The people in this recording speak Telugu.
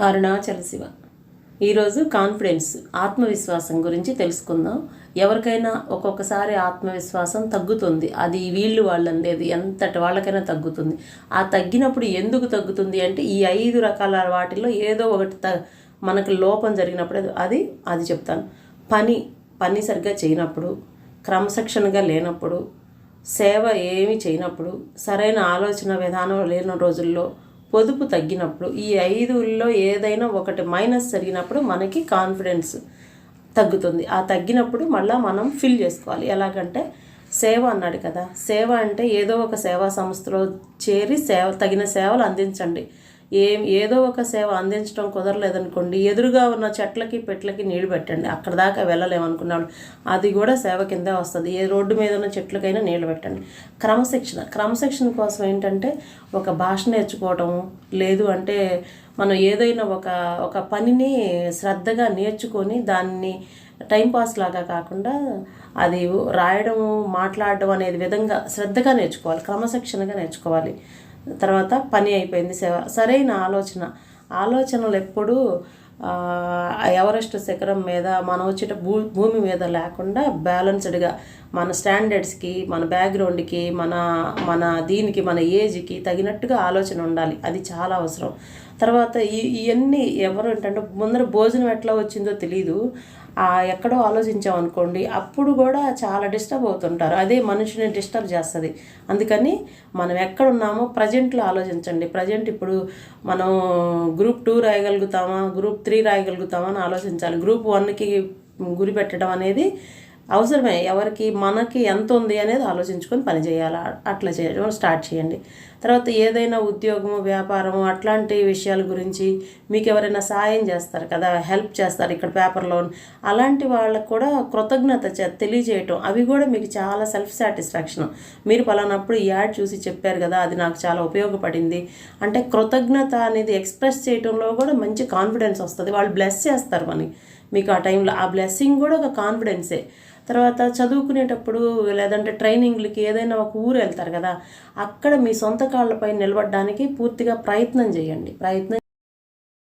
అరుణాచల శివ. ఈరోజు కాన్ఫిడెన్స్, ఆత్మవిశ్వాసం గురించి తెలుసుకుందాం. ఎవరికైనా ఒక్కొక్కసారి ఆత్మవిశ్వాసం తగ్గుతుంది. అది వీళ్ళు వాళ్ళని లేదు, ఎంతటి వాళ్ళకైనా తగ్గుతుంది. ఆ తగ్గినప్పుడు ఎందుకు తగ్గుతుంది అంటే ఈ 5 రకాల వాటిల్లో ఏదో ఒకటి మనకు లోపం జరిగినప్పుడు అది చెప్తాను. పని సరిగ్గా చేయనప్పుడు, క్రమశిక్షణగా లేనప్పుడు, సేవ ఏమీ చేయనప్పుడు, సరైన ఆలోచన విధానం లేని రోజుల్లో, పొదుపు తగ్గినప్పుడు, ఈ 5లో ఏదైనా ఒకటి మైనస్ జరిగినప్పుడు మనకి కాన్ఫిడెన్స్ తగ్గుతుంది. ఆ తగ్గినప్పుడు మళ్ళీ మనం ఫిల్ చేసుకోవాలి. ఎలాగంటే సేవ అన్నాడు కదా, సేవ అంటే ఏదో ఒక సేవా సంస్థలో చేరి తగిన సేవలు అందించండి. ఏదో ఒక సేవ అందించడం కుదరలేదనుకోండి, ఎదురుగా ఉన్న చెట్లకి పెట్లకి నీళ్లు పెట్టండి. అక్కడ దాకా వెళ్ళలేమనుకున్నాడు, అది కూడా సేవ కిందే వస్తుంది. ఏ రోడ్డు మీద ఉన్న చెట్లకైనా నీళ్లు పెట్టండి. క్రమశిక్షణ కోసం ఏంటంటే ఒక భాష నేర్చుకోవటం, లేదు అంటే మనం ఏదైనా ఒక పనిని శ్రద్ధగా నేర్చుకొని దాన్ని టైంపాస్ లాగా కాకుండా అది రాయడం, మాట్లాడడం అనేది విధంగా శ్రద్ధగా నేర్చుకోవాలి, క్రమశిక్షణగా నేర్చుకోవాలి. తర్వాత పని అయిపోయింది, సేవ. సరైన ఆలోచనలు ఎప్పుడూ ఎవరెస్ట్ శిఖరం మీద మనం వచ్చేట భూమి మీద లేకుండా బ్యాలెన్స్డ్గా మన స్టాండర్డ్స్కి, మన బ్యాక్గ్రౌండ్కి, మన దీనికి, మన ఏజ్కి తగినట్టుగా ఆలోచన ఉండాలి. అది చాలా అవసరం. తర్వాత ఇవన్నీ ఎవరు ఏంటంటే ముందర భోజనం ఎట్లా వచ్చిందో తెలీదు, ఎక్కడో ఆలోచించామనుకోండి అప్పుడు కూడా చాలా డిస్టర్బ్ అవుతుంటారు. అదే మనిషిని డిస్టర్బ్ చేస్తుంది. అందుకని మనం ఎక్కడున్నామో ప్రజెంట్లో ఆలోచించండి. ప్రజెంట్ ఇప్పుడు మనం గ్రూప్ 2 రాయగలుగుతామా, గ్రూప్ 3 రాయగలుగుతామా అని ఆలోచించాలి. గ్రూప్ 1కి గురి పెట్టడం అనేది అవసరమే. మనకి ఎంత ఉంది అనేది ఆలోచించుకొని పని చేయాలి. అట్లా చేయడం స్టార్ట్ చేయండి. తర్వాత ఏదైనా ఉద్యోగము, వ్యాపారము అట్లాంటి విషయాల గురించి మీకు ఎవరైనా సాయం చేస్తారు కదా, హెల్ప్ చేస్తారు ఇక్కడ పేపర్లో, అలాంటి వాళ్ళకు కూడా కృతజ్ఞత తెలియజేయటం, అవి కూడా మీకు చాలా సెల్ఫ్ సాటిస్ఫాక్షన్. మీరు పలానప్పుడు ఈ యాడ్ చూసి చెప్పారు కదా, అది నాకు చాలా ఉపయోగపడింది అంటే కృతజ్ఞత అనేది ఎక్స్ప్రెస్ చేయడంలో కూడా మంచి కాన్ఫిడెన్స్ వస్తుంది. వాళ్ళు బ్లెస్ చేస్తారు మీకు ఆ టైంలో. ఆ బ్లెస్సింగ్ కూడా ఒక కాన్ఫిడెన్సే. తర్వాత చదువుకునేటప్పుడు లేదంటే ట్రైనింగ్లకి ఏదైనా ఒక ఊరు వెళ్తారు కదా, అక్కడ మీ సొంత కాళ్ళపై నిలబడడానికి పూర్తిగా ప్రయత్నం చేయండి.